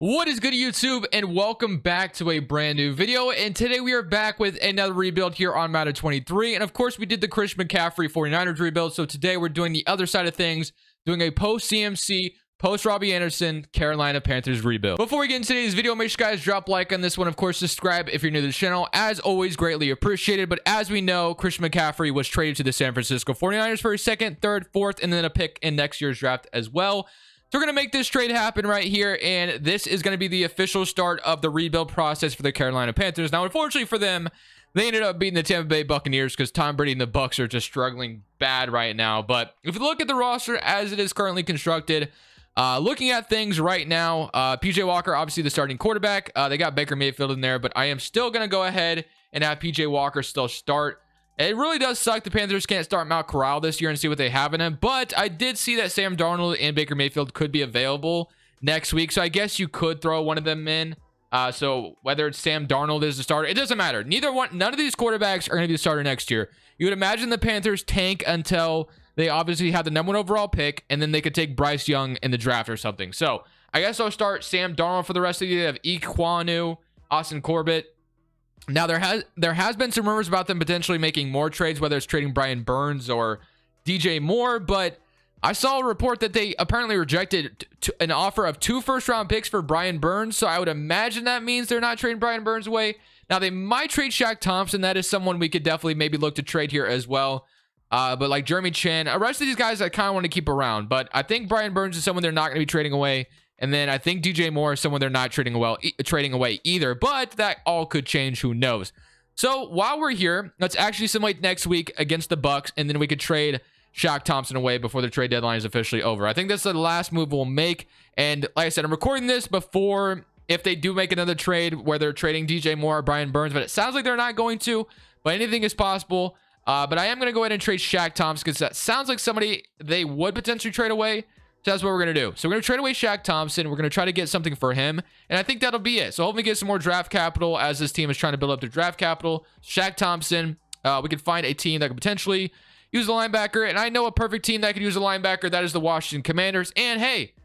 What is good, YouTube, and welcome back to a brand new video. And today we are back with another rebuild here on Madden 23. And of course, we did the Christian McCaffrey 49ers rebuild. So today we're doing the other side of things, doing a post CMC, post Robbie Anderson, Carolina Panthers rebuild. Before we get into today's video, make sure you guys drop a like on this one. Of course, subscribe if you're new to the channel. As always, greatly appreciated. But as we know, Christian McCaffrey was traded to the San Francisco 49ers for a second, third, fourth, and then a pick in next year's draft as well. So we're going to make this trade happen right here, and this is going to be the official start of the rebuild process for the Carolina Panthers. Now, unfortunately for them, they ended up beating the Tampa Bay Buccaneers because Tom Brady and the Bucs are just struggling bad right now. But if you look at the roster as it is currently constructed, looking at things right now, PJ Walker, obviously the starting quarterback. They got Baker Mayfield in there, but I am still going to go ahead and have PJ Walker still start. It really does suck the Panthers can't start Matt Corral this year and see what they have in him. But I did see that Sam Darnold and Baker Mayfield could be available next week. So I guess you could throw one of them in. So whether it's Sam Darnold is the starter, it doesn't matter. None of these quarterbacks are going to be the starter next year. You would imagine the Panthers tank until they obviously have the #1 overall pick, and then they could take Bryce Young in the draft or something. So I guess I'll start Sam Darnold for the rest of the year. They have Ekwonu, Austin Corbett. Now, there has been some rumors about them potentially making more trades, whether it's trading Brian Burns or DJ Moore, but I saw a report that they apparently rejected an offer of 2 first-round picks for Brian Burns, so I would imagine that means they're not trading Brian Burns away. Now, they might trade Shaq Thompson. That is someone we could definitely maybe look to trade here as well. But like Jeremy Chin, the rest of these guys I kind of want to keep around, but I think Brian Burns is someone they're not going to be trading away. And then I think DJ Moore is someone they're not trading away either. But that all could change. Who knows? So while we're here, let's actually simulate next week against the Bucs, and then we could trade Shaq Thompson away before the trade deadline is officially over. I think that's the last move we'll make. And like I said, I'm recording this before if they do make another trade where they're trading DJ Moore or Brian Burns. But it sounds like they're not going to. But anything is possible. But I am going to go ahead and trade Shaq Thompson because that sounds like somebody they would potentially trade away. So that's what we're going to do. So we're going to trade away Shaq Thompson. We're going to try to get something for him. And I think that'll be it. So hopefully get some more draft capital as this team is trying to build up their draft capital. Shaq Thompson. We could find a team that could potentially use a linebacker. And I know a perfect team that could use a linebacker. That is the Washington Commanders. And hey,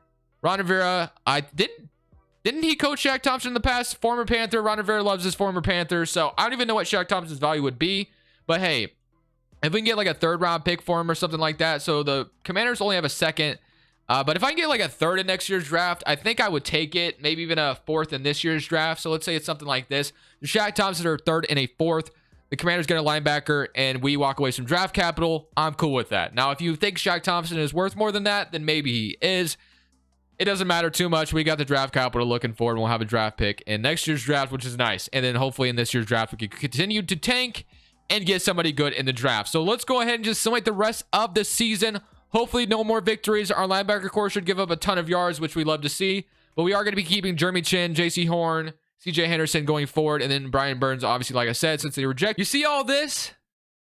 Ron Rivera, didn't he coach Shaq Thompson in the past? Former Panther. Ron Rivera loves his former Panther. So I don't even know what Shaq Thompson's value would be. But hey, if we can get like a 3rd round pick for him or something like that. So the Commanders only have a 2nd. But if I can get like a 3rd in next year's draft, I think I would take it. Maybe even a 4th in this year's draft. So let's say it's something like this. Shaq Thompson are 3rd and a 4th. The Commanders get a linebacker and we walk away some draft capital. I'm cool with that. Now, if you think Shaq Thompson is worth more than that, then maybe he is. It doesn't matter too much. We got the draft capital looking for it, and we'll have a draft pick in next year's draft, which is nice. And then hopefully in this year's draft, we can continue to tank and get somebody good in the draft. So let's go ahead and just simulate the rest of the season. Hopefully no more victories. Our linebacker core should give up a ton of yards, which we love to see. But we are going to be keeping Jeremy Chin, JC Horn, CJ Henderson going forward. And then Brian Burns, obviously, like I said, since they reject. You see all this?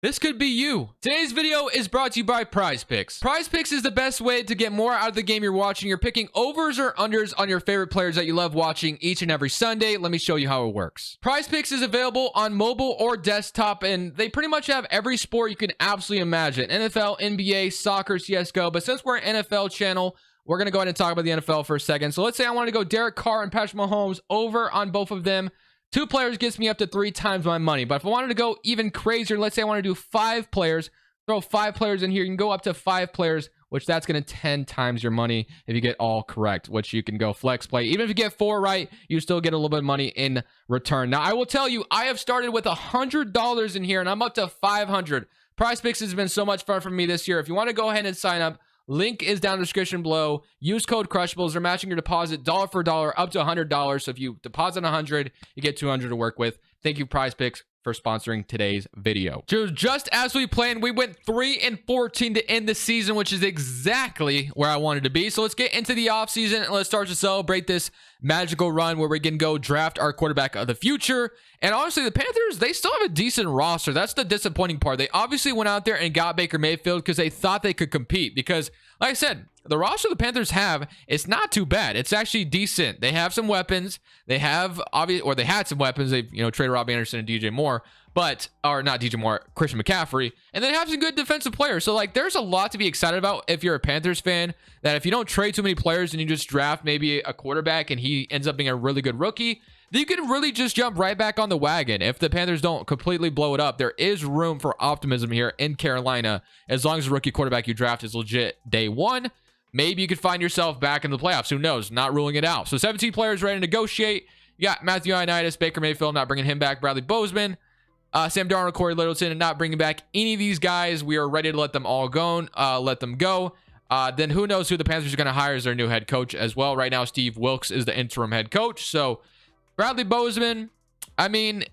This could be you. Today's video is brought to you by Prize Picks. Prize Picks is the best way to get more out of the game you're watching. You're picking overs or unders on your favorite players that you love watching each and every Sunday. Let me show you how it works. Prize Picks is available on mobile or desktop, and they pretty much have every sport you can absolutely imagine. NFL, NBA, soccer, CSGO. But since we're an NFL channel, we're going to go ahead and talk about the NFL for a second. So let's say I want to go Derek Carr and Patrick Mahomes over on both of them. 2 players gets me up to 3 times my money. But if I wanted to go even crazier, let's say I want to do 5 players, throw 5 players in here. You can go up to 5 players, which that's going to 10 times your money if you get all correct, which you can go flex play. Even if you get 4 right, you still get a little bit of money in return. Now, I will tell you, I have started with $100 in here, and I'm up to $500. Prize Picks has been so much fun for me this year. If you want to go ahead and sign up, link is down in the description below. Use code Crushables. They're matching your deposit dollar for dollar up to $100. So if you deposit $100, you get $200 to work with. Thank you, Prize Picks, for sponsoring today's video. So just as we planned, we went 3-14 to end the season, which is exactly where I wanted to be. So let's get into the offseason and let's start to celebrate this magical run where we can go draft our quarterback of the future. And honestly, the Panthers, they still have a decent roster. That's the disappointing part. They obviously went out there and got Baker Mayfield because they thought they could compete. Because, like I said, the roster the Panthers have, it's not too bad. It's actually decent. They have some weapons. They have, they had some weapons. They, traded Robbie Anderson and DJ Moore. or not DJ Moore, Christian McCaffrey, and then have some good defensive players. So like there's a lot to be excited about if you're a Panthers fan, that if you don't trade too many players and you just draft maybe a quarterback and he ends up being a really good rookie, then you can really just jump right back on the wagon. If the Panthers don't completely blow it up, there is room for optimism here in Carolina. As long as the rookie quarterback you draft is legit day one, maybe you could find yourself back in the playoffs. Who knows? Not ruling it out. So 17 players ready to negotiate. You got Matthew Ioannidis, Baker Mayfield, not bringing him back. Bradley Bozeman, Sam Darnold, Corey Littleton, and not bringing back any of these guys. We are ready to let them all go. Then who knows who the Panthers are going to hire as their new head coach as well. Right now, Steve Wilkes is the interim head coach. So Bradley Bozeman, I mean,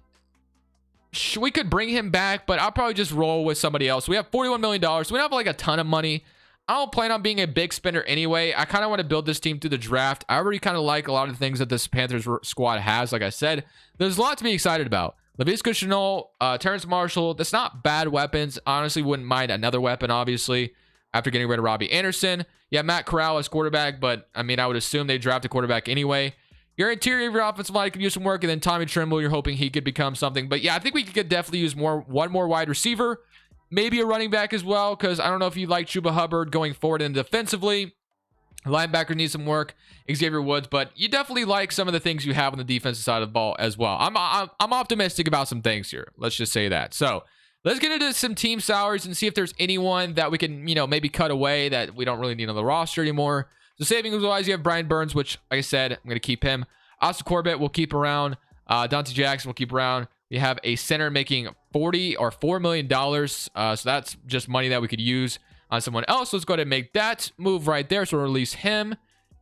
we could bring him back, but I'll probably just roll with somebody else. We have $41 million. So we don't have like a ton of money. I don't plan on being a big spender anyway. I kind of want to build this team through the draft. I already kind of like a lot of the things that this Panthers squad has. Like I said, there's a lot to be excited about. Laviska Shenault, Terrence Marshall, that's not bad weapons. Honestly, wouldn't mind another weapon, obviously, after getting rid of Robbie Anderson. Yeah, Matt Corral as quarterback, but I mean, I would assume they draft a quarterback anyway. Your interior of your offensive line could use some work, and then Tommy Trimble, you're hoping he could become something. But yeah, I think we could definitely use one more wide receiver, maybe a running back as well, because I don't know if you like Chuba Hubbard going forward and defensively. Linebacker needs some work, Xavier Woods, but you definitely like some of the things you have on the defensive side of the ball as well. I'm optimistic about some things here. Let's just say that. So let's get into some team salaries and see if there's anyone that we can, maybe cut away that we don't really need on the roster anymore. So savings wise, you have Brian Burns, which, like I said, I'm going to keep him. Austin Corbett we'll keep around. Dante Jackson we'll keep around. We have a center making $4 million. So that's just money that we could use on someone else. Let's go ahead and make that move right there. So we'll release him.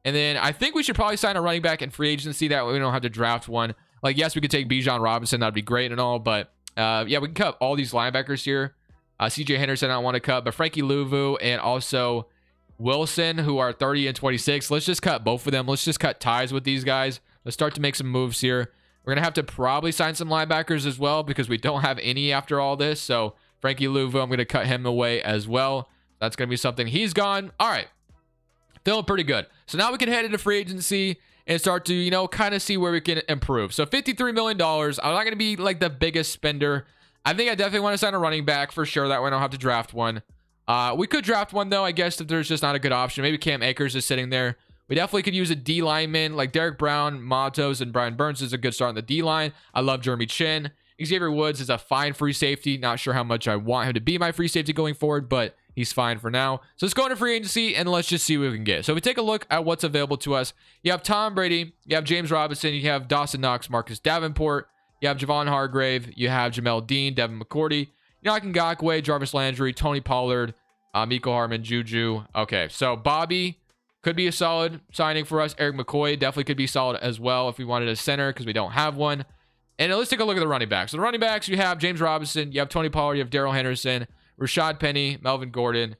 And then I think we should probably sign a running back in free agency. That way we don't have to draft one. Like, yes, we could take Bijan Robinson. That'd be great and all. But yeah, we can cut all these linebackers here. CJ Henderson I don't want to cut. But Frankie Louvu and also Wilson, who are 30 and 26. Let's just cut both of them. Let's just cut ties with these guys. Let's start to make some moves here. We're going to have to probably sign some linebackers as well because we don't have any after all this. So Frankie Louvu, I'm going to cut him away as well. That's going to be something. He's gone. All right. Feeling pretty good. So now we can head into free agency and start to, kind of see where we can improve. So $53 million. I'm not going to be like the biggest spender. I think I definitely want to sign a running back for sure. That way I don't have to draft one. We could draft one though, I guess, if there's just not a good option. Maybe Cam Akers is sitting there. We definitely could use a D lineman like Derek Brown, Matos, and Brian Burns is a good start on the D line. I love Jeremy Chin. Xavier Woods is a fine free safety. Not sure how much I want him to be my free safety going forward, but he's fine for now. So let's go into free agency and let's just see what we can get. So if we take a look at what's available to us, you have Tom Brady, you have James Robinson, you have Dawson Knox, Marcus Davenport, you have Javon Hargrave, you have Jamel Dean, Devin McCourty, Yannick Ngakoue, Jarvis Landry, Tony Pollard, Miko Harmon, Juju. Okay, so Bobby could be a solid signing for us. Eric McCoy definitely could be solid as well if we wanted a center because we don't have one. And let's take a look at the running backs. So the running backs, you have James Robinson, you have Tony Pollard, you have Darrell Henderson, Rashad Penny, Melvin Gordon.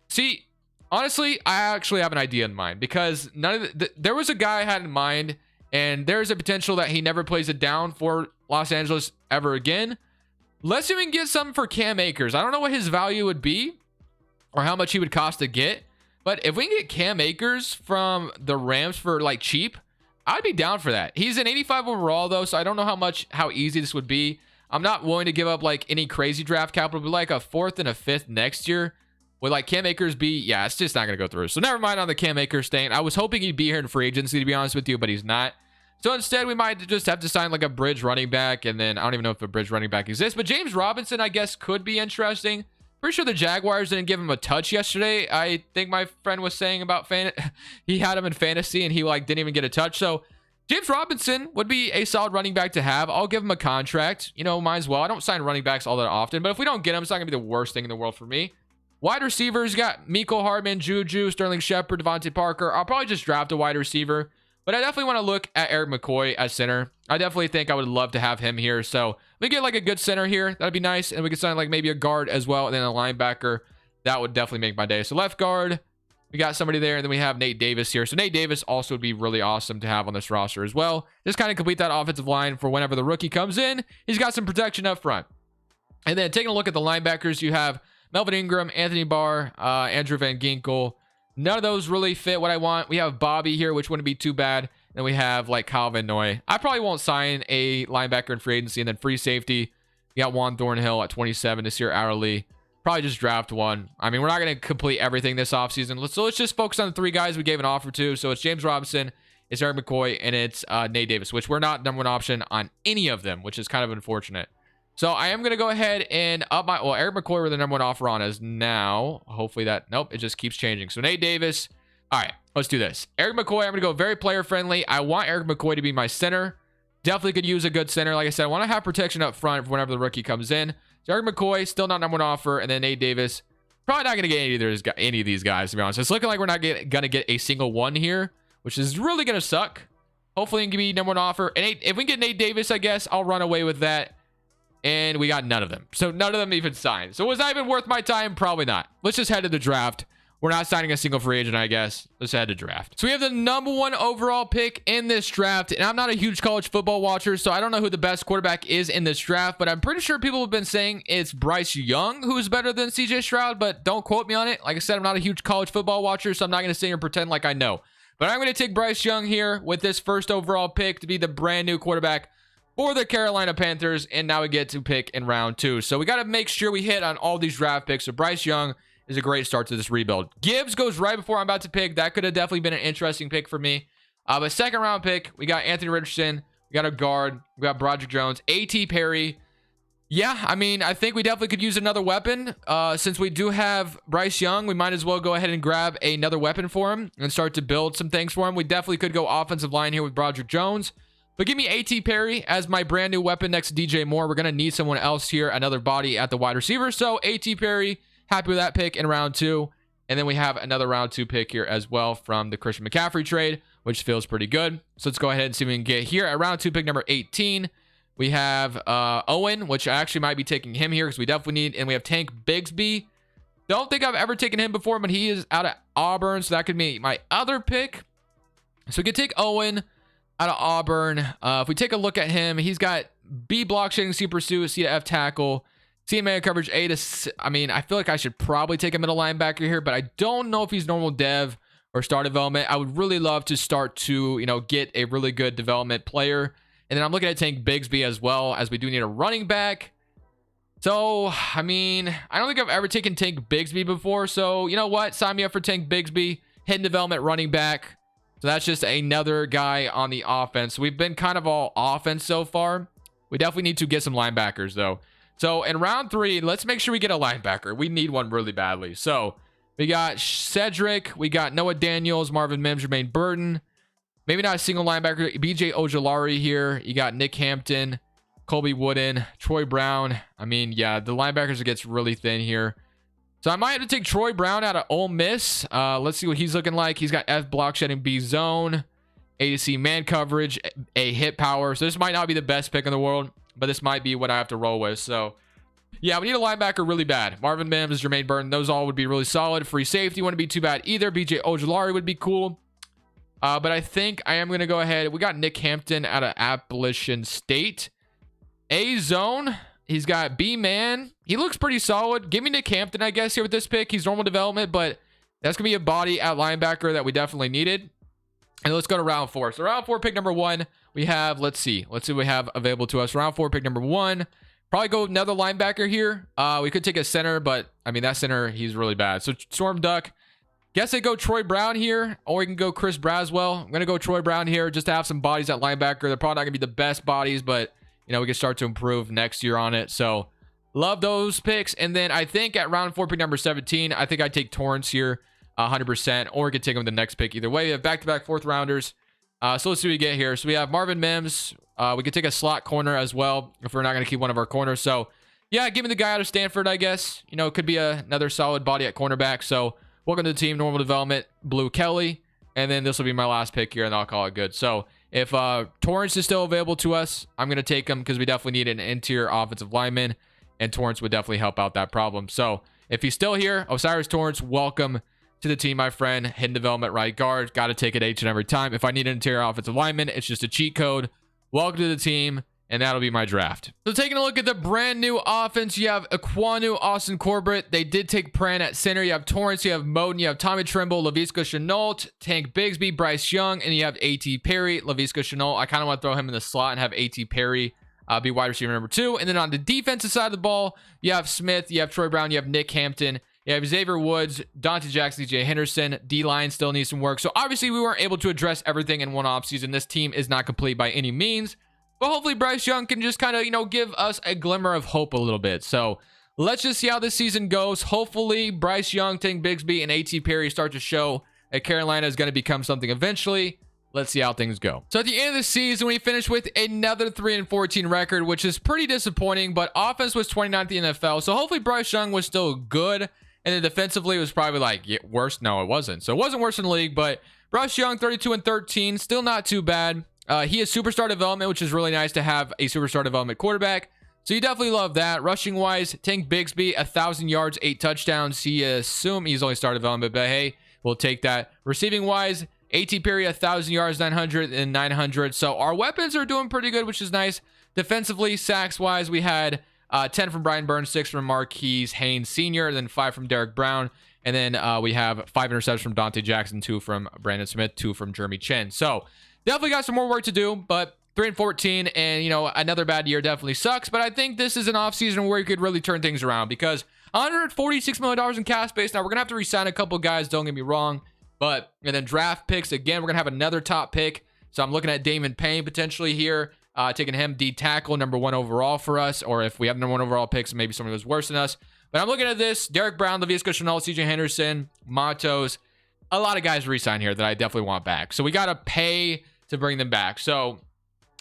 See, honestly, I actually have an idea in mind because there was a guy I had in mind, and there's a potential that he never plays it down for Los Angeles ever again. Let's see if we can get something for Cam Akers. I don't know what his value would be or how much he would cost to get, but if we can get Cam Akers from the Rams for like cheap, I'd be down for that. He's an 85 overall though, so I don't know how easy this would be. I'm not willing to give up like any crazy draft capital, but like a 4th and a 5th next year. Would like Cam Akers be? Yeah, it's just not going to go through. So never mind on the Cam Akers thing. I was hoping he'd be here in free agency, to be honest with you, but he's not. So instead, we might just have to sign like a bridge running back, and then I don't even know if a bridge running back exists, but James Robinson, I guess, could be interesting. Pretty sure the Jaguars didn't give him a touch yesterday. I think my friend was saying about he had him in fantasy, and he like didn't even get a touch. So James Robinson would be a solid running back to have. I'll give him a contract. Might as well. I don't sign running backs all that often, but if we don't get him, it's not going to be the worst thing in the world for me. Wide receivers, got Miko Hardman, Juju, Sterling Shepard, Devontae Parker. I'll probably just draft a wide receiver, but I definitely want to look at Eric McCoy as center. I definitely think I would love to have him here. So we get like a good center here. That'd be nice. And we could sign like maybe a guard as well, and then a linebacker. That would definitely make my day. So left guard, we got somebody there, and then we have Nate Davis here. So Nate Davis also would be really awesome to have on this roster as well. Just kind of complete that offensive line for whenever the rookie comes in. He's got some protection up front. And then taking a look at the linebackers, you have Melvin Ingram, Anthony Barr, Andrew Van Ginkel. None of those really fit what I want. We have Bobby here, which wouldn't be too bad. Then we have like Kyle Van Noy. I probably won't sign a linebacker in free agency. And then free safety, You got Juan Thornhill at 27 this year hourly. Probably just draft one. I mean, we're not going to complete everything this offseason. So let's just focus on the 3 guys we gave an offer to. So it's James Robinson, it's Eric McCoy, and it's Nate Davis, which we're not number 1 option on any of them, which is kind of unfortunate. So I am going to go ahead and up my... Well, Eric McCoy we're the number 1 offer on is now. Hopefully that... Nope, it just keeps changing. So Nate Davis. All right, let's do this. Eric McCoy, I'm going to go very player friendly. I want Eric McCoy to be my center. Definitely could use a good center. Like I said, I want to have protection up front for whenever the rookie comes in. So Eric McCoy, still not number 1 offer. And then Nate Davis, probably not going to get any of these guys, to be honest. It's looking like we're not going to get a single one here, which is really going to suck. Hopefully, it can be number 1 offer. And if we can get Nate Davis, I guess I'll run away with that. And we got none of them. So none of them even signed. So was that even worth my time? Probably not. Let's just head to the draft. We're not signing a single free agent, I guess. Let's head to draft. So we have the number 1 overall pick in this draft. And I'm not a huge college football watcher, so I don't know who the best quarterback is in this draft. But I'm pretty sure people have been saying it's Bryce Young who's better than CJ Stroud. But don't quote me on it. Like I said, I'm not a huge college football watcher, so I'm not going to sit here and pretend like I know. But I'm going to take Bryce Young here with this first overall pick to be the brand new quarterback for the Carolina Panthers. And now we get to pick in round 2. So we got to make sure we hit on all these draft picks. So Bryce Young is a great start to this rebuild. Gibbs goes right before I'm about to pick. That could have definitely been an interesting pick for me. But second round pick, we got Anthony Richardson. We got a guard. We got Broderick Jones. A.T. Perry. Yeah, I mean, I think we definitely could use another weapon. Since we do have Bryce Young, we might as well go ahead and grab another weapon for him and start to build some things for him. We definitely could go offensive line here with Broderick Jones. But give me A.T. Perry as my brand new weapon next to DJ Moore. We're going to need someone else here, another body at the wide receiver. So A.T. Perry, happy with that pick in round 2. And then we have another round 2 pick here as well from the Christian McCaffrey trade, which feels pretty good. So let's go ahead and see what we can get here. At round 2 pick number 18, we have Owen, which I actually might be taking him here because we definitely need. And we have Tank Bigsby. Don't think I've ever taken him before, but he is out of Auburn. So that could be my other pick. So we could take Owen out of Auburn. If we take a look at him, he's got B block shading, C pursuit, C to F tackle, C man coverage, A to C. I mean, I feel like I should probably take a middle linebacker here, but I don't know if he's normal dev or star development. I would really love to start to, get a really good development player. And then I'm looking at Tank Bigsby as well, as we do need a running back. So, I mean, I don't think I've ever taken Tank Bigsby before. So, you know what? Sign me up for Tank Bigsby, hidden development running back. So that's just another guy on the offense. We've been kind of all offense so far. We definitely need to get some linebackers, though. So in round 3, let's make sure we get a linebacker. We need one really badly. So we got Cedric. We got Noah Daniels, Marvin Mims, Jermaine Burton. Maybe not a single linebacker. BJ Ojulari here. You got Nick Hampton, Colby Wooden, Troy Brown. I mean, yeah, the linebackers gets really thin here. So I might have to take Troy Brown out of Ole Miss. Let's see what he's looking like. He's got F block shedding, B zone, A to C man coverage, A hit power. So this might not be the best pick in the world, but this might be what I have to roll with. So yeah, we need a linebacker really bad. Marvin Mims, Jermaine Burton, those all would be really solid. Free safety wouldn't be too bad either. BJ Ojulari would be cool. But I think I am going to go ahead. We got Nick Hampton out of Appalachian State. A zone. He's got B-man. He looks pretty solid. Give me Nick Hampton, I guess, here with this pick. He's normal development, but that's going to be a body at linebacker that we definitely needed. And let's go to round 4. So round 4, pick number 1, we have, let's see what we have available to us. Round 4, pick number 1. Probably go with another linebacker here. We could take a center, but, I mean, that center, he's really bad. So Storm Duck. Guess I go Troy Brown here, or we can go Chris Braswell. I'm going to go Troy Brown here just to have some bodies at linebacker. They're probably not going to be the best bodies, but we can start to improve next year on it. So love those picks. And then I think at round 4, pick number 17, I think I'd take Torrance here 100%, or we could take him the next pick. Either way, we have back-to-back 4th rounders. So let's see what we get here. So we have Marvin Mims. We could take a slot corner as well if we're not going to keep one of our corners. So yeah, give me the guy out of Stanford, I guess. It could be another solid body at cornerback. So welcome to the team, normal development, Blue Kelly. And then this will be my last pick here, and I'll call it good. So if Torrance is still available to us, I'm going to take him because we definitely need an interior offensive lineman, and Torrance would definitely help out that problem. So if he's still here, Osiris Torrance, welcome to the team, my friend. Hidden development right guard. Got to take it each and every time. If I need an interior offensive lineman, it's just a cheat code. Welcome to the team. And that'll be my draft. So taking a look at the brand new offense, you have Aquanu, Austin Corbett. They did take Pran at center. You have Torrance, you have Moden, you have Tommy Trimble, Laviska Shenault, Tank Bigsby, Bryce Young, and you have A.T. Perry, Laviska Shenault. I kind of want to throw him in the slot and have A.T. Perry be wide receiver number 2. And then on the defensive side of the ball, you have Smith, you have Troy Brown, you have Nick Hampton, you have Xavier Woods, Dante Jackson, DJ Henderson. D-line still needs some work. So obviously we weren't able to address everything in one offseason. This team is not complete by any means. But hopefully Bryce Young can just kind of, give us a glimmer of hope a little bit. So let's just see how this season goes. Hopefully Bryce Young, Tank Bigsby, and A.T. Perry start to show that Carolina is going to become something eventually. Let's see how things go. So at the end of the season, we finished with another 3-14 record, which is pretty disappointing, but offense was 29th in the NFL. So hopefully Bryce Young was still good. And then defensively, it was probably like worse. No, it wasn't. So it wasn't worse in the league, but Bryce Young, 32-13, still not too bad. He is superstar development, which is really nice to have a superstar development quarterback. So you definitely love that. Rushing wise, Tank Bigsby, 1,000 yards, 8 touchdowns. He assume he's only star development, but hey, we'll take that. Receiving wise, A.T. Perry, 1,000 yards, 900 and 900. So our weapons are doing pretty good, which is nice. Defensively, sacks wise, we had 10 from Brian Burns, 6 from Marquise Haynes Sr., then 5 from Derek Brown. And then we have 5 interceptions from Dante Jackson, 2 from Brandon Smith, 2 from Jeremy Chin. So definitely got some more work to do, but 3-14 and, another bad year definitely sucks. But I think this is an offseason where you could really turn things around because $146 million in cap space. Now, we're going to have to re-sign a couple guys, don't get me wrong. And then draft picks, again, we're going to have another top pick. So I'm looking at Damon Payne potentially here, taking him D tackle, number 1 overall for us. Or if we have number 1 overall picks, maybe someone who's worse than us. But I'm looking at this, Derek Brown, Laviska Shenault, CJ Henderson, Matos. A lot of guys re-sign here that I definitely want back. So we got to pay to bring them back. So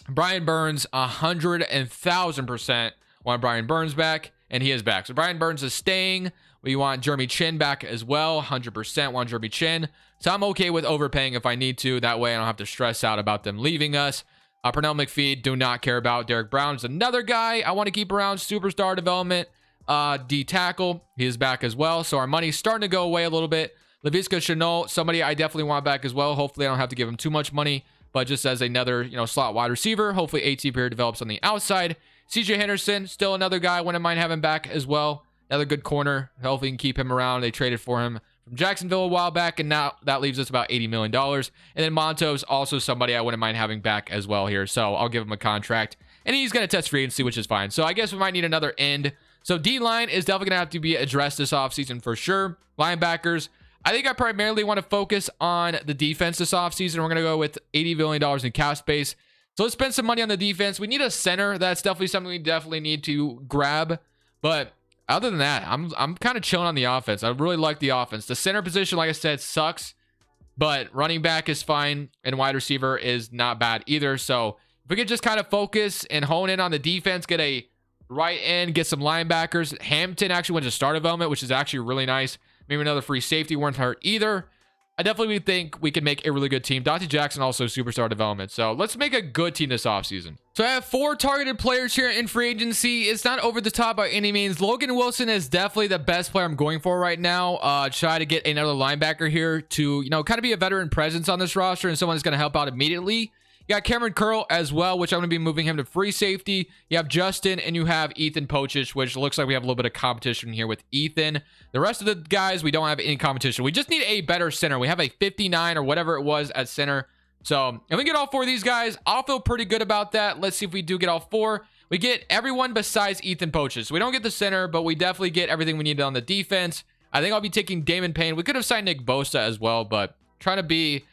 Brian Burns, 100,000% want Brian Burns back, and he is back. So Brian Burns is staying. We want Jeremy Chin back as well. 100% want Jeremy Chin. So I'm okay with overpaying if I need to. That way I don't have to stress out about them leaving us. Pernell McPhee, do not care about. Derek Brown is another guy I want to keep around. Superstar development. D tackle, he is back as well. So our money's starting to go away a little bit. Laviska Shenault, somebody I definitely want back as well. Hopefully I don't have to give him too much money, but just as another, slot wide receiver. Hopefully A.T. Perry develops on the outside. CJ Henderson, still another guy I wouldn't mind having back as well. Another good corner. Hopefully we can keep him around. They traded for him from Jacksonville a while back, and now that leaves us about $80 million. And then Montos, also somebody I wouldn't mind having back as well here. So I'll give him a contract. And he's going to test free agency, which is fine. So I guess we might need another end. So D-line is definitely going to have to be addressed this offseason for sure. Linebackers, I think I primarily want to focus on the defense this offseason. We're going to go with $80 million in cap space. So let's spend some money on the defense. We need a center. That's definitely something we definitely need to grab. But other than that, I'm kind of chilling on the offense. I really like the offense. The center position, like I said, sucks. But running back is fine. And wide receiver is not bad either. So if we could just kind of focus and hone in on the defense, get a right end, get some linebackers. Hampton actually went to star development, which is actually really nice. Maybe another free safety weren't hurt either. I definitely think we can make a really good team. Dante Jackson also superstar development. So let's make a good team this offseason. So I have 4 targeted players here in free agency. It's not over the top by any means. Logan Wilson is definitely the best player I'm going for right now. Try to get another linebacker here to, kind of be a veteran presence on this roster and someone that's going to help out immediately. You got Cameron Curl as well, which I'm going to be moving him to free safety. You have Justin, and you have Ethan Pochich, which looks like we have a little bit of competition here with Ethan. The rest of the guys, we don't have any competition. We just need a better center. We have a 59 or whatever it was at center. So if we get all 4 of these guys, I'll feel pretty good about that. Let's see if we do get all 4. We get everyone besides Ethan Pochich. So we don't get the center, but we definitely get everything we need on the defense. I think I'll be taking Damon Payne. We could have signed Nick Bosa as well, but trying to be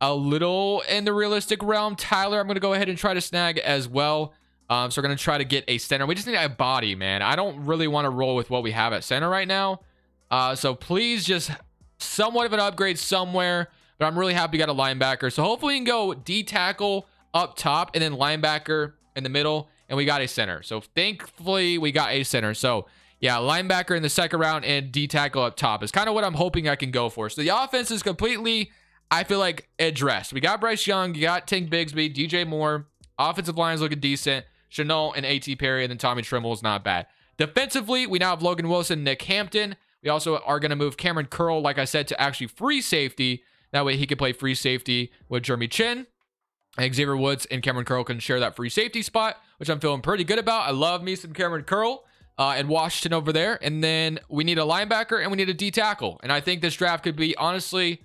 a little in the realistic realm. Tyler, I'm going to go ahead and try to snag as well. So we're going to try to get a center. We just need a body, man. I don't really want to roll with what we have at center right now. So please just somewhat of an upgrade somewhere. But I'm really happy we got a linebacker. So hopefully we can go D tackle up top and then linebacker in the middle. And we got a center. So thankfully we got a center. So yeah, linebacker in the second round and D tackle up top is kind of what I'm hoping I can go for. So the offense is completely, I feel like, addressed. We got Bryce Young, you got Tank Bigsby, DJ Moore. Offensive line is looking decent. Shenault and A.T. Perry, and then Tommy Trimble is not bad. Defensively, we now have Logan Wilson, Nick Hampton. We also are going to move Cameron Curl, like I said, to actually free safety. That way he can play free safety with Jeremy Chin. And Xavier Woods and Cameron Curl can share that free safety spot, which I'm feeling pretty good about. I love me some Cameron Curl and Washington over there. And then we need a linebacker and we need a D tackle. And I think this draft could be, honestly,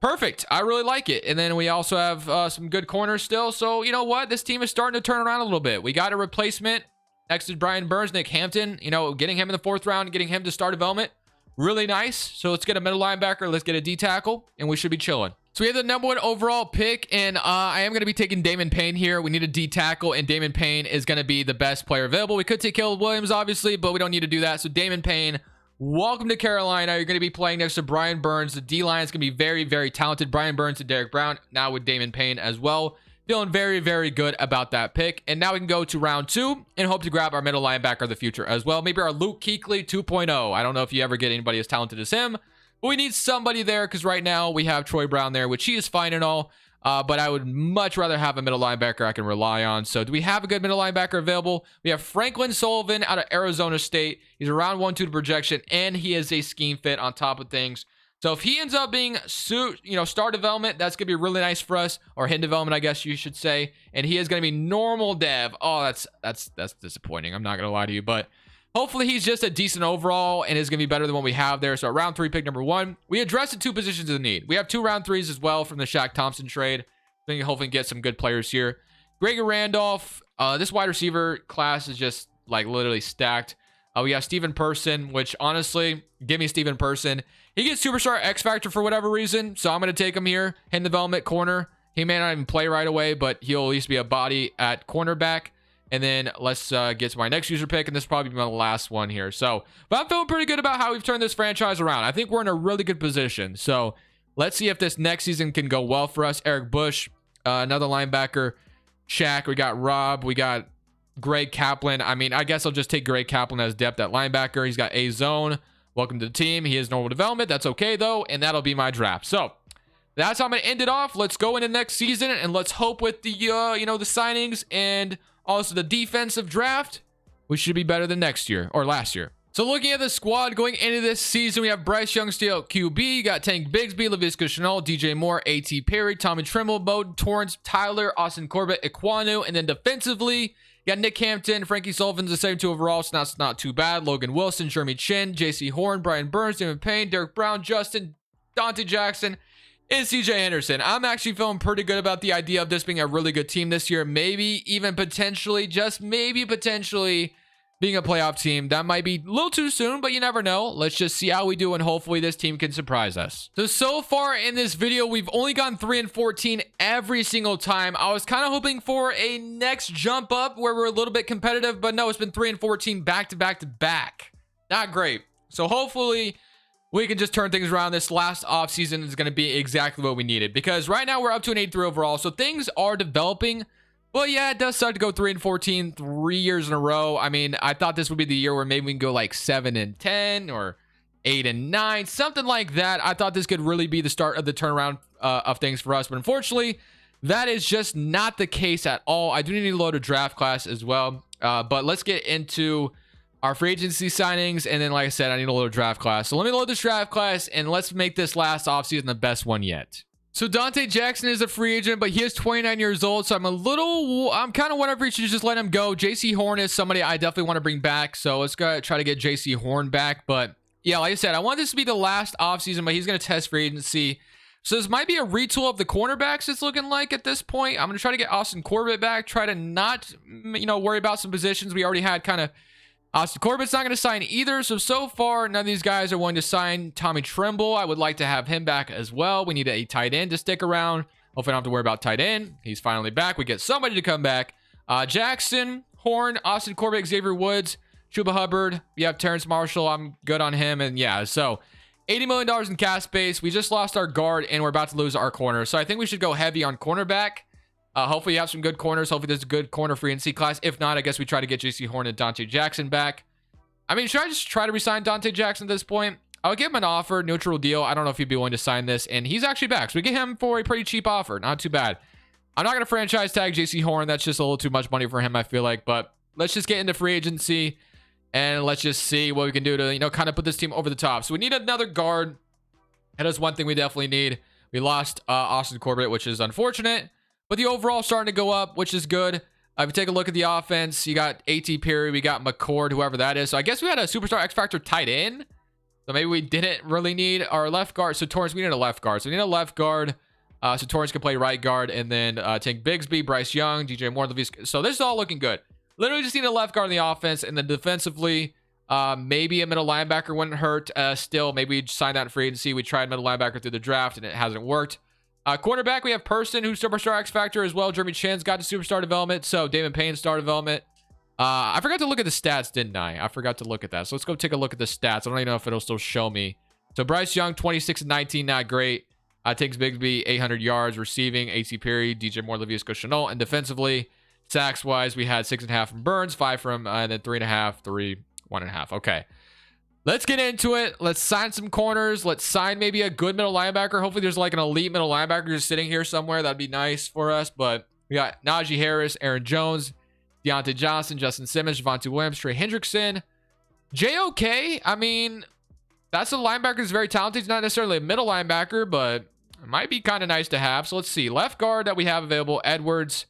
Perfect. I really like it. And then we also have some good corners still. So, you know what? This team is starting to turn around a little bit. We got a replacement next to Brian Burns, Nick Hampton. You know, getting him in the 4th round, getting him to start development. Really nice. So let's get a middle linebacker. Let's get a D tackle, and we should be chilling. So we have the #1 overall pick, and I am going to be taking Damon Payne here. We need a D tackle, and Damon Payne is going to be the best player available. We could take Caleb Williams, obviously, but we don't need to do that. So Damon Payne, welcome to Carolina. You're going to be playing next to Brian Burns. The D-line is going to be very, very talented. Brian Burns and Derek Brown, now with Damon Payne as well. Feeling very, very good about that pick. And now we can go to round 2 and hope to grab our middle linebacker of the future as well. Maybe our Luke Kuechly 2.0. I don't know if you ever get anybody as talented as him, but we need somebody there because right now we have Troy Brown there, which he is fine and all. But I would much rather have a middle linebacker I can rely on. So do we have a good middle linebacker available? We have Franklin Sullivan out of Arizona State. He's around 1-2 projection, and he is a scheme fit on top of things. So if he ends up being star development, that's going to be really nice for us, or hidden development, I guess you should say. And he is going to be normal dev. Oh, that's disappointing. I'm not going to lie to you, but hopefully he's just a decent overall and is going to be better than what we have there. So round 3 pick #1, we addressed the 2 positions of need. We have 2 round 3s as well from the Shaq Thompson trade. I think hopefully get some good players here. Gregor Randolph, this wide receiver class is just like literally stacked. We have Steven Person, which honestly, give me Steven Person. He gets superstar X Factor for whatever reason, so I'm going to take him here. Hidden development corner. He may not even play right away, but he'll at least be a body at cornerback. And then let's get to my next user pick, and this will probably be my last one here. So, but I'm feeling pretty good about how we've turned this franchise around. I think we're in a really good position. So let's see if this next season can go well for us. Eric Bush, another linebacker. Shaq, we got Rob, we got Greg Kaplan. I mean, I guess I'll just take Greg Kaplan as depth at linebacker. He's got a zone. Welcome to the team. He is normal development. That's okay, though, and that'll be my draft. So that's how I'm going to end it off. Let's go into next season, and let's hope with the, the signings and also the defensive draft, we should be better than next year or last year. So looking at the squad going into this season, we have Bryce Young still at QB. You got Tank Bigsby, Laviska Shenault, DJ Moore, A.T. Perry, Tommy Trimble, Bowden Torrance, Tyler, Austin Corbett, Ekwonu, and then defensively, you got Nick Hampton, Frankie Sullivan's the same 2 overall, so that's not too bad. Logan Wilson, Jeremy Chin, J.C. Horn, Brian Burns, Damon Payne, Derek Brown, Justin, Dante Jackson, and C.J. Henderson. I'm actually feeling pretty good about the idea of this being a really good team this year. Maybe even potentially, just maybe potentially being a playoff team. That might be a little too soon, but you never know. Let's just see how we do, and hopefully this team can surprise us. So far in this video, we've only gone 3-14 every single time. I was kind of hoping for a next jump up where we're a little bit competitive, but no, it's been 3-14 back to back to back. Not great. So hopefully we can just turn things around. This last offseason is going to be exactly what we needed, because right now we're up to an 83 overall, so things are developing. Well, yeah, it does suck to go 3-14 3 years in a row. I mean, I thought this would be the year where maybe we can go like 7-10 or 8-9, something like that. I thought this could really be the start of the turnaround of things for us, but unfortunately, that is just not the case at all. I do need to load a draft class as well, but let's get into our free agency signings, and then, like I said, I need to load a draft class. So let me load this draft class, and let's make this last offseason the best one yet. So Dante Jackson is a free agent, but he is 29 years old, so I'm kind of wondering if we should just let him go. J.C. Horn is somebody I definitely want to bring back, so let's go try to get J.C. Horn back. But yeah, like I said, I want this to be the last offseason, but he's going to test free agency. So this might be a retool of the cornerbacks, it's looking like at this point. I'm going to try to get Austin Corbett back, try to not, worry about some positions we already had kind of. Austin Corbett's not going to sign either. So far, none of these guys are willing to sign. Tommy Trimble, I would like to have him back as well. We need a tight end to stick around. Hopefully I don't have to worry about tight end. He's finally back. We get somebody to come back. Jackson, Horn, Austin Corbett, Xavier Woods, Chuba Hubbard. We have Terrence Marshall. I'm good on him. And yeah, so $80 million in cap space. We just lost our guard, and we're about to lose our corner. So I think we should go heavy on cornerback. Hopefully you have some good corners. Hopefully there's a good corner free agency class. If not, I guess we try to get J.C. Horn and Dante Jackson back. I mean, should I just try to resign Dante Jackson at this point? I would give him an offer, neutral deal. I don't know if he'd be willing to sign this, and he's actually back. So we get him for a pretty cheap offer. Not too bad. I'm not going to franchise tag J.C. Horn. That's just a little too much money for him, I feel like. But let's just get into free agency, and let's just see what we can do to, kind of put this team over the top. So we need another guard. That is one thing we definitely need. We lost Austin Corbett, which is unfortunate. But the overall starting to go up, which is good. If you take a look at the offense, you got A.T. Perry, we got McCord, whoever that is. So I guess we had a superstar X Factor tight end. So maybe we didn't really need our left guard. So Torrance, we need a left guard. So we need a left guard. So Torrance can play right guard, and then Tank Bigsby, Bryce Young, DJ Moore, Levis. So this is all looking good. Literally just need a left guard in the offense, and then defensively, maybe a middle linebacker wouldn't hurt. Still, maybe we sign that in free agency. We tried middle linebacker through the draft, and it hasn't worked. Cornerback, we have Person, who's superstar X Factor as well. Jeremy Chin's got to superstar development. So Damon Payne star development. I forgot to look at the stats, didn't I? I forgot to look at that. So let's go take a look at the stats. I don't even know if it'll still show me. So Bryce Young, 26 and 19, not great. Takes Bigsby, 800 yards receiving. AC Perry, DJ Moore, Levis Chenault. And defensively, sacks wise, we had 6.5 from Burns, 5 from, and then 3.5, 3, 1.5. Okay. Let's get into it. Let's sign some corners. Let's sign maybe a good middle linebacker. Hopefully there's like an elite middle linebacker just sitting here somewhere. That'd be nice for us. But we got Najee Harris, Aaron Jones, Deontay Johnson, Justin Simmons, Javonte Williams, Trey Hendrickson. JOK, I mean, that's a linebacker that's very talented. He's not necessarily a middle linebacker, but it might be kind of nice to have. So let's see. Left guard that we have available, Edwards.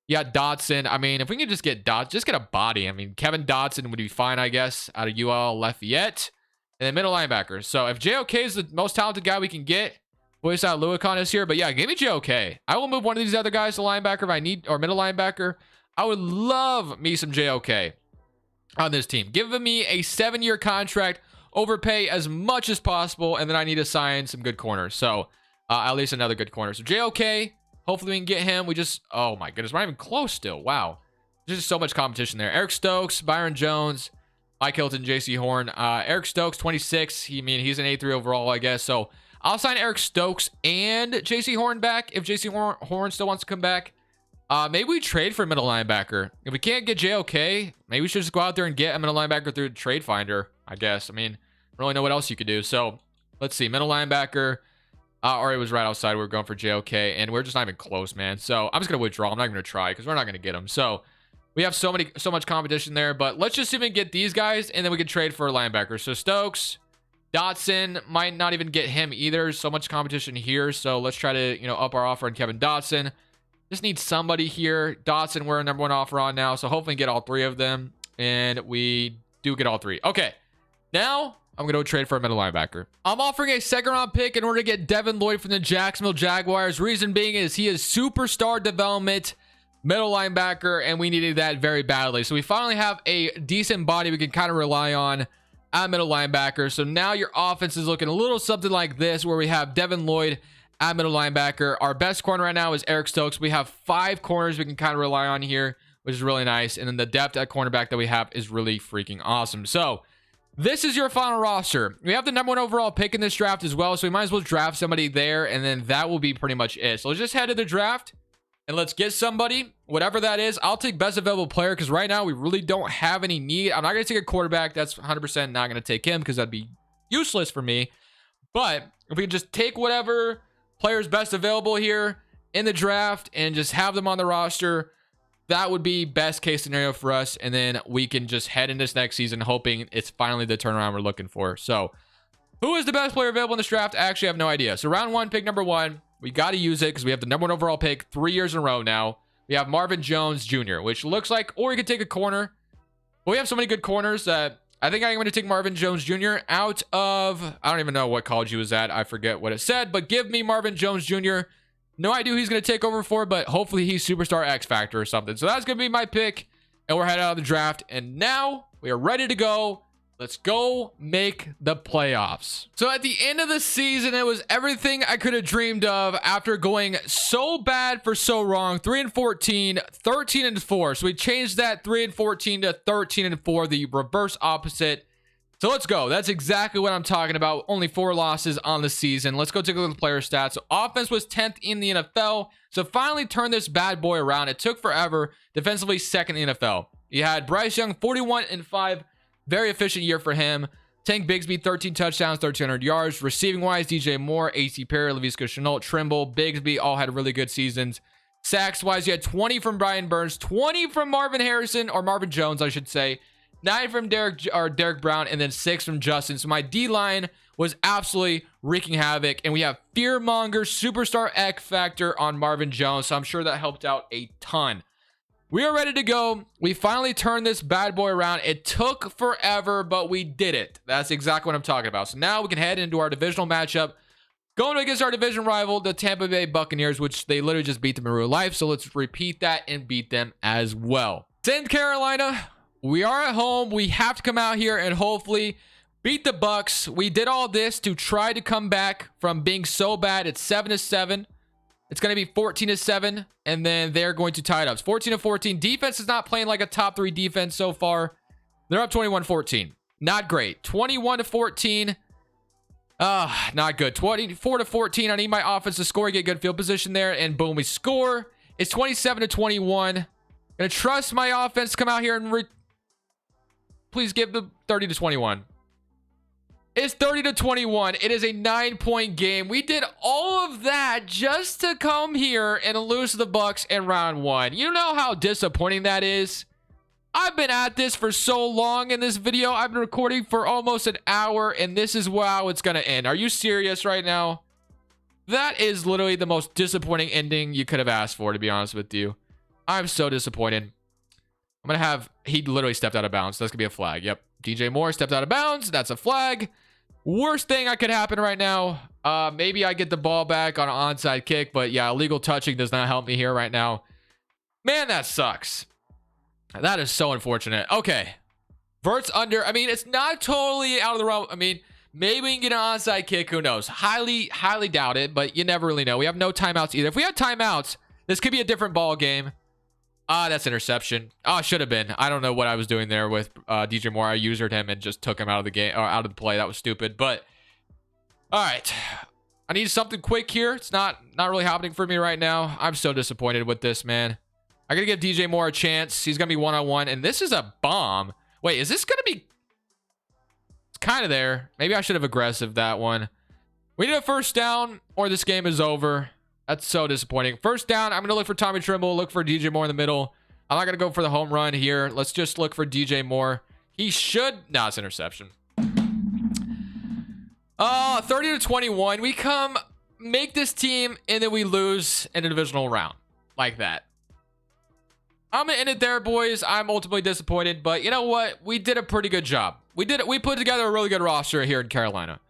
Yeah, Dotson. I mean, if we can just get just get a body. I mean, Kevin Dotson would be fine, I guess, out of UL Lafayette. And then middle linebacker. So if JOK is the most talented guy we can get, voice out Lewicon is here. But yeah, give me JOK. I will move one of these other guys to linebacker if I need, or middle linebacker. I would love me some JOK on this team. Give me a 7-year contract, overpay as much as possible, and then I need to sign some good corners. So at least another good corner. So JOK, hopefully we can get him. We just, oh my goodness, we're not even close still. Wow. There's just so much competition there. Eric Stokes, Byron Jones, Mike Hilton, JC Horn. Eric Stokes, 26. He's an A3 overall, I guess. So I'll sign Eric Stokes and JC Horn back if JC Horn still wants to come back. Maybe we trade for a middle linebacker. If we can't get JOK, maybe we should just go out there and get a middle linebacker through Trade Finder, I guess. I mean, I don't really know what else you could do. So let's see. Middle linebacker. Or it was right outside. We were going for JOK, and we're just not even close, man. So I'm just going to withdraw. I'm not going to try because we're not going to get them. So we have so much competition there. But let's just even get these guys, and then we can trade for a linebacker. So Stokes, Dotson, might not even get him either. So much competition here. So let's try to, up our offer on Kevin Dotson. Just need somebody here. Dotson, we're a #1 offer on now. So hopefully get all 3 of them. And we do get all 3. Okay. Now I'm going to trade for a middle linebacker. I'm offering a 2nd-round pick in order to get Devin Lloyd from the Jacksonville Jaguars. Reason being is he is superstar development middle linebacker, and we needed that very badly. So we finally have a decent body we can kind of rely on at middle linebacker. So now your offense is looking a little something like this, where we have Devin Lloyd at middle linebacker. Our best corner right now is Eric Stokes. We have 5 corners we can kind of rely on here, which is really nice. And then the depth at cornerback that we have is really freaking awesome. So this is your final roster. We have the #1 overall pick in this draft as well, so we might as well draft somebody there, and then that will be pretty much it. So let's just head to the draft, and let's get somebody, whatever that is. I'll take best available player, because right now we really don't have any need. I'm not going to take a quarterback. That's 100% not going to take him, because that'd be useless for me. But if we can just take whatever player's best available here in the draft and just have them on the roster, that would be best case scenario for us. And then we can just head into this next season hoping it's finally the turnaround we're looking for. So who is the best player available in this draft? I actually have no idea. So round 1, pick #1. We got to use it because we have the #1 overall pick 3 years in a row now. We have Marvin Jones Jr., which looks like, or we could take a corner. But we have so many good corners that I think I'm going to take Marvin Jones Jr. out of, I don't even know what college he was at. I forget what it said, but give me Marvin Jones Jr. No idea who he's going to take over for, but hopefully he's superstar X Factor or something. So that's going to be my pick, and we're headed out of the draft. And now we are ready to go. Let's go make the playoffs. So at the end of the season, it was everything I could have dreamed of after going so bad for so wrong. 3-14, 13-4. So we changed that 3-14 to 13-4, the reverse opposite. So let's go. That's exactly what I'm talking about. Only 4 losses on the season. Let's go take a look at the player stats. So offense was 10th in the NFL. So finally turned this bad boy around. It took forever. Defensively, 2nd in the NFL. You had Bryce Young, 41-5. Very efficient year for him. Tank Bigsby, 13 touchdowns, 1,300 yards. Receiving wise, DJ Moore, AC Perry, Levis Chenault, Trimble, Bigsby all had really good seasons. Sacks wise, you had 20 from Brian Burns, 20 from Marvin Harrison, or Marvin Jones, I should say. 9 from Derek Brown, and then 6 from Justin. So my D-line was absolutely wreaking havoc. And we have Fearmonger, Superstar X Factor on Marvin Jones. So I'm sure that helped out a ton. We are ready to go. We finally turned this bad boy around. It took forever, but we did it. That's exactly what I'm talking about. So now we can head into our divisional matchup, going against our division rival, the Tampa Bay Buccaneers, which they literally just beat them in real life. So let's repeat that and beat them as well. Send Carolina. We are at home. We have to come out here and hopefully beat the Bucs. We did all this to try to come back from being so bad. It's 7-7. It's going to be 14-7, and then they're going to tie it up. It's 14-14. Defense is not playing like a top 3 defense so far. They're up 21-14. Not great. 21-14. Not good. 24-14. I need my offense to score, get good field position there, and boom, we score. It's 27-21. Gonna trust my offense to come out here and please give the 30-21. It's 30-21. It is a 9-point game. We did all of that just to come here and lose to the Bucs in round 1. You know how disappointing that is? I've been at this for so long in this video. I've been recording for almost an hour, and this is how it's going to end. Are you serious right now? That is literally the most disappointing ending you could have asked for, to be honest with you. I'm so disappointed. I'm going to have... He literally stepped out of bounds. That's going to be a flag. Yep. DJ Moore stepped out of bounds. That's a flag. Worst thing that could happen right now. Maybe I get the ball back on an onside kick, but yeah, illegal touching does not help me here right now. Man, that sucks. That is so unfortunate. Okay. Vert's under. I mean, it's not totally out of the realm. I mean, maybe we can get an onside kick. Who knows? Highly doubt it, but you never really know. We have no timeouts either. If we had timeouts, this could be a different ball game. That's interception. Should have been. I don't know what I was doing there with DJ Moore. I usered him and just took him out of the game, or out of the play. That was stupid. But all right, I need something quick here. It's not really happening for me right now. I'm so disappointed with this, man. I gotta give DJ Moore a chance. He's gonna be one-on-one, and this is a bomb. Wait, is this gonna be? It's kind of there. Maybe I should have aggressive that one. We need a first down, or this game is over. That's so disappointing. First down, I'm going to look for Tommy Trimble, look for DJ Moore in the middle. I'm not going to go for the home run here. Let's just look for DJ Moore. He should... Nah, it's interception. 30-21. We come, make this team, and then we lose in a divisional round. Like that. I'm going to end it there, boys. I'm ultimately disappointed, but you know what? We did a pretty good job. We put together a really good roster here in Carolina.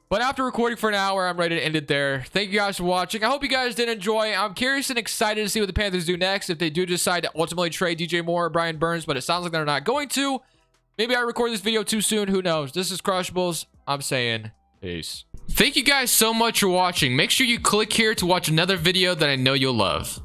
But after recording for an hour, I'm ready to end it there. Thank you guys for watching. I hope you guys did enjoy. I'm curious and excited to see what the Panthers do next. If they do decide to ultimately trade DJ Moore or Brian Burns, but it sounds like they're not going to. Maybe I record this video too soon. Who knows? This is Crushables. I'm saying peace. Thank you guys so much for watching. Make sure you click here to watch another video that I know you'll love.